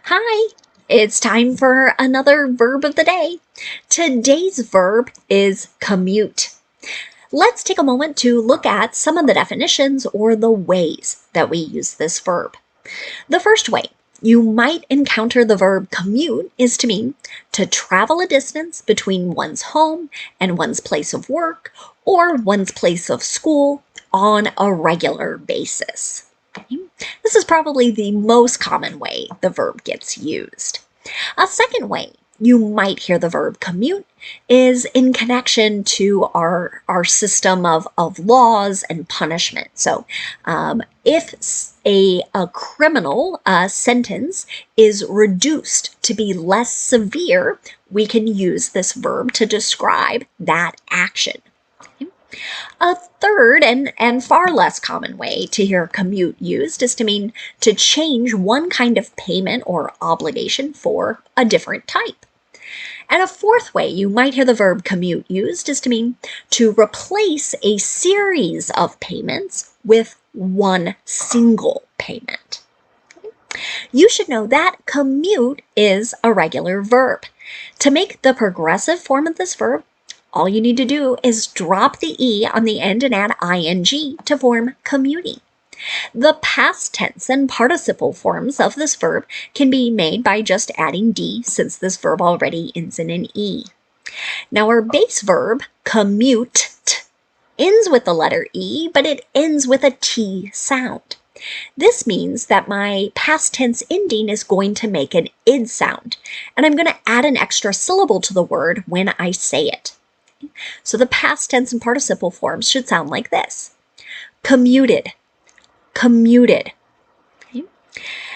Hi, it's time for another verb of the day. Today's verb is commute. Let's take a moment to look at some of the definitions or the ways that we use this verb. The first way you might encounter the verb commute is to mean to travel a distance between one's home and one's place of work or one's place of school on a regular basis. Okay? This is probably the most common way the verb gets used. A second way you might hear the verb commute is in connection to our system of laws and punishment. So if a criminal sentence is reduced to be less severe, we can use this verb to describe that action. A third and far less common way to hear commute used is to mean to change one kind of payment or obligation for a different type. And a fourth way you might hear the verb commute used is to mean to replace a series of payments with one single payment. You should know that commute is a regular verb. To make the progressive form of this verb, all you need to do is drop the E on the end and add ing to form commuting. The past tense and participle forms of this verb can be made by just adding D since this verb already ends in an E. Now our base verb, commute, ends with the letter E, but it ends with a T sound. This means that my past tense ending is going to make an id sound, and I'm going to add an extra syllable to the word when I say it. So the past tense and participle forms should sound like this. Commuted, commuted. Okay.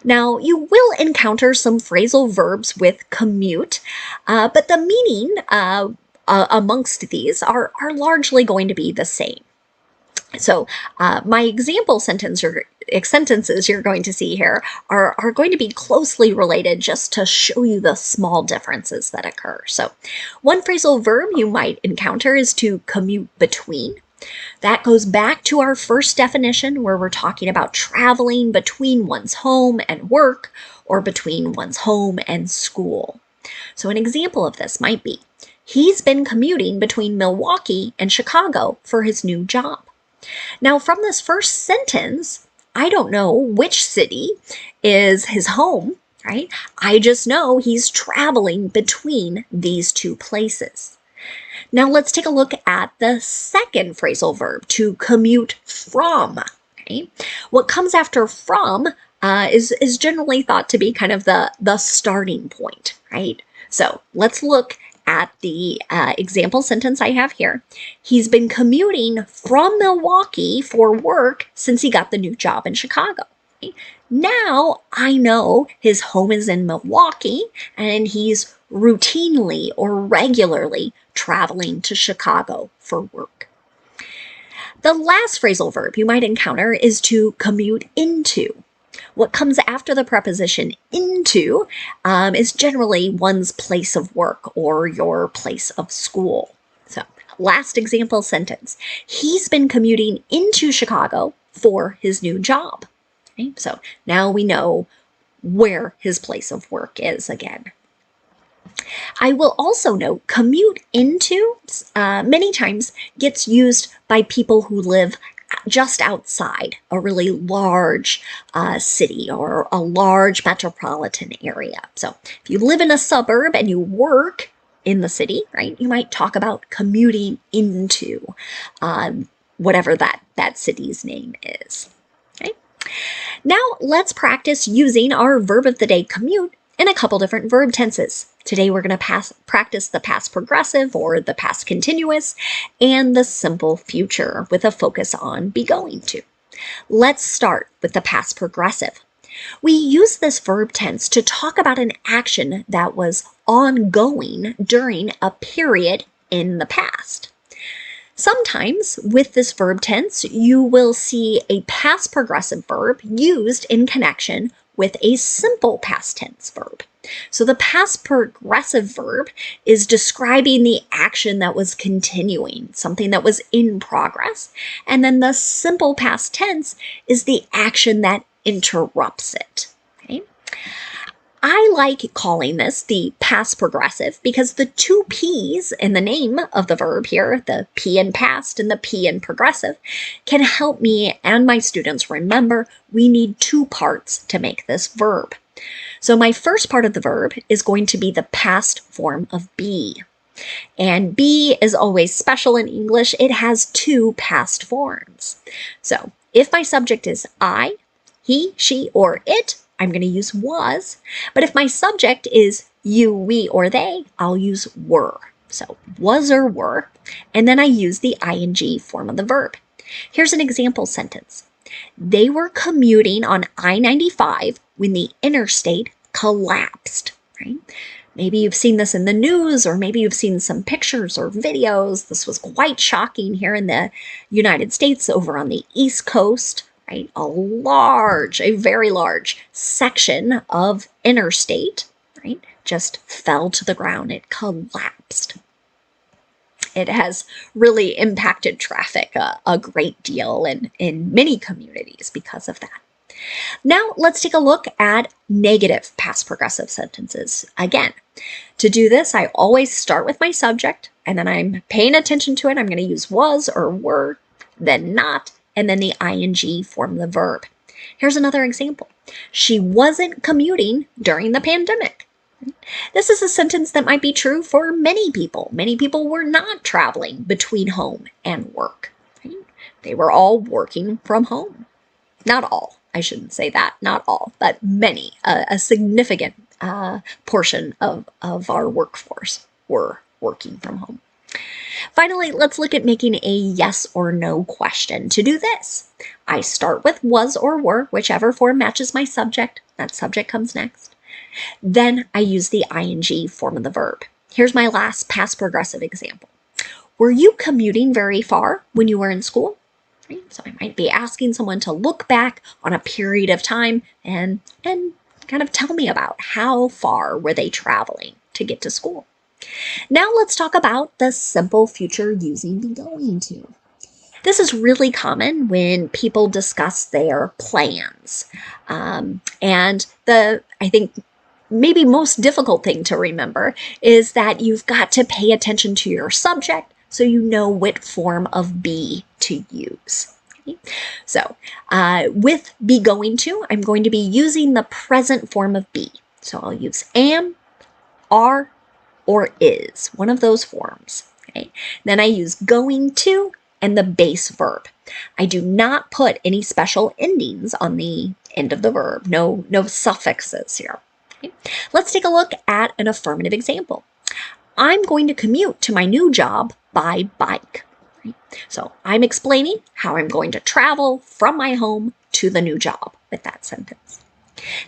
Now, you will encounter some phrasal verbs with commute, but the meaning amongst these are largely going to be the same. So my example sentences you're going to see here are going to be closely related just to show you the small differences that occur. So one phrasal verb you might encounter is to commute between. That goes back to our first definition where we're talking about traveling between one's home and work or between one's home and school. So an example of this might be, he's been commuting between Milwaukee and Chicago for his new job. Now, from this first sentence, I don't know which city is his home, right? I just know he's traveling between these two places. Now, let's take a look at the second phrasal verb, to commute from. Okay? What comes after from is generally thought to be kind of the starting point, right? So let's look at the example sentence I have here. He's been commuting from Milwaukee for work since he got the new job in Chicago. Okay? Now I know his home is in Milwaukee and he's routinely or regularly traveling to Chicago for work. The last phrasal verb you might encounter is to commute into. What comes after the preposition into is generally one's place of work or your place of school. So, last example sentence. He's been commuting into Chicago for his new job. Okay? So, now we know where his place of work is again. I will also note commute into many times gets used by people who live just outside a really large city or a large metropolitan area. So if you live in a suburb and you work in the city, right, you might talk about commuting into whatever that city's name is. Okay? Now let's practice using our verb of the day, commute, in a couple different verb tenses. Today we're going to practice the past progressive or the past continuous and the simple future with a focus on be going to. Let's start with the past progressive. We use this verb tense to talk about an action that was ongoing during a period in the past. Sometimes with this verb tense, you will see a past progressive verb used in connection with a simple past tense verb. So the past progressive verb is describing the action that was continuing, something that was in progress. And then the simple past tense is the action that interrupts it. Okay? I like calling this the past progressive because the two P's in the name of the verb here, the P in past and the P in progressive, can help me and my students remember we need two parts to make this verb. So my first part of the verb is going to be the past form of be. And be is always special in English. It has two past forms. So if my subject is I, he, she, or it, I'm going to use was. But if my subject is you, we, or they, I'll use were. So was or were. And then I use the ing form of the verb. Here's an example sentence. They were commuting on I-95 when the interstate collapsed, right? Maybe you've seen this in the news, or maybe you've seen some pictures or videos. This was quite shocking here in the United States over on the East Coast, right? A very large section of interstate, right, just fell to the ground. It collapsed. It has really impacted traffic a great deal in many communities because of that. Now let's take a look at negative past progressive sentences. Again, to do this, I always start with my subject, and then I'm paying attention to it. I'm going to use was or were, then not, and then the ing form of the verb. Here's another example. She wasn't commuting during the pandemic. This is a sentence that might be true for many people. Many people were not traveling between home and work. Right? They were all working from home. Not all. I shouldn't say that, not all, but many, a significant portion of our workforce were working from home. Finally, let's look at making a yes or no question. To do this, I start with was or were, whichever form matches my subject. That subject comes next. Then I use the ing form of the verb. Here's my last past progressive example. Were you commuting very far when you were in school? So I might be asking someone to look back on a period of time and kind of tell me about how far were they traveling to get to school. Now let's talk about the simple future using be going to. This is really common when people discuss their plans. And I think maybe most difficult thing to remember is that you've got to pay attention to your subject so you know what form of be to use. Okay? So with be going to, I'm going to be using the present form of be. So I'll use am, are, or is, one of those forms. Okay? Then I use going to and the base verb. I do not put any special endings on the end of the verb, no suffixes here. Okay? Let's take a look at an affirmative example. I'm going to commute to my new job by bike. Right? So I'm explaining how I'm going to travel from my home to the new job with that sentence.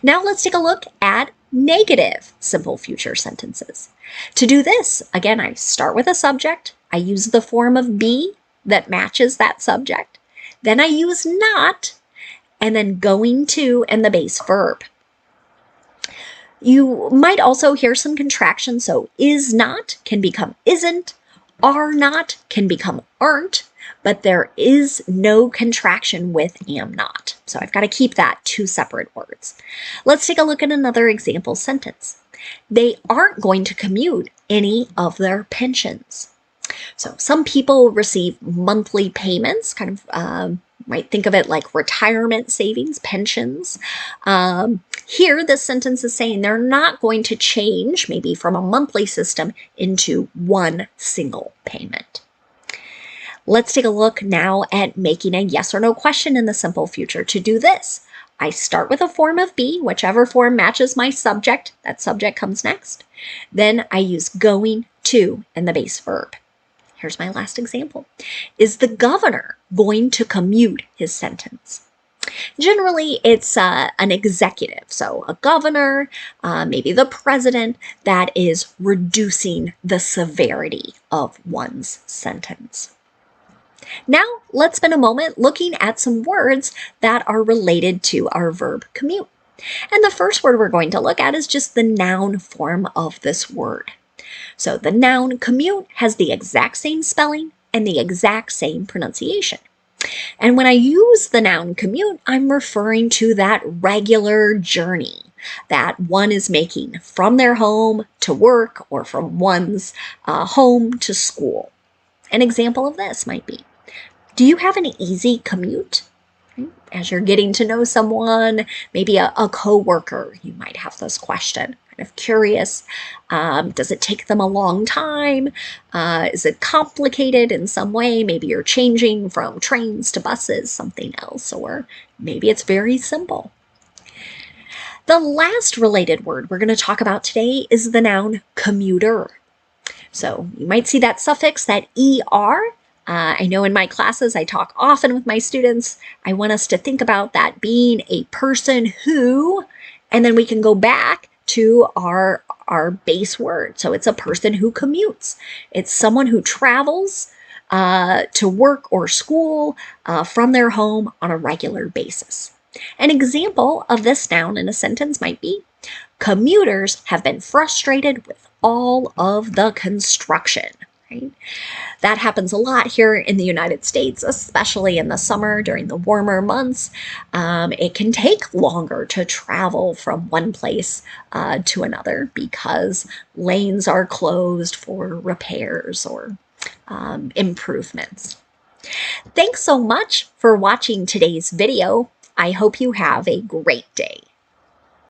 Now let's take a look at negative simple future sentences. To do this, again, I start with a subject. I use the form of be that matches that subject. Then I use not, and then going to and the base verb. You might also hear some contraction, so is not can become isn't, are not can become aren't, but there is no contraction with am not. So I've got to keep that two separate words. Let's take a look at another example sentence. They aren't going to commute any of their pensions. So some people receive monthly payments, kind of might think of it like retirement savings, pensions. Here, this sentence is saying they're not going to change maybe from a monthly system into one single payment. Let's take a look now at making a yes or no question in the simple future. To do this, I start with a form of be, whichever form matches my subject. That subject comes next. Then I use going to and the base verb. Here's my last example. Is the governor going to commute his sentence? Generally, it's an executive, so a governor, maybe the president, that is reducing the severity of one's sentence. Now, let's spend a moment looking at some words that are related to our verb commute. And the first word we're going to look at is just the noun form of this word. So the noun commute has the exact same spelling and the exact same pronunciation. And when I use the noun commute, I'm referring to that regular journey that one is making from their home to work or from one's home to school. An example of this might be, do you have an easy commute? As you're getting to know someone, maybe a coworker, you might have this question. Kind of curious, does it take them a long time? Is it complicated in some way? Maybe you're changing from trains to buses, something else, or maybe it's very simple. The last related word we're going to talk about today is the noun commuter. So you might see that suffix, that ER. I know in my classes I talk often with my students. I want us to think about that being a person who, and then we can go back to our base word. So it's a person who commutes. It's someone who travels to work or school from their home on a regular basis. An example of this noun in a sentence might be, commuters have been frustrated with all of the construction. Right? That happens a lot here in the United States, especially in the summer during the warmer months. It can take longer to travel from one place to another because lanes are closed for repairs or improvements. Thanks so much for watching today's video. I hope you have a great day.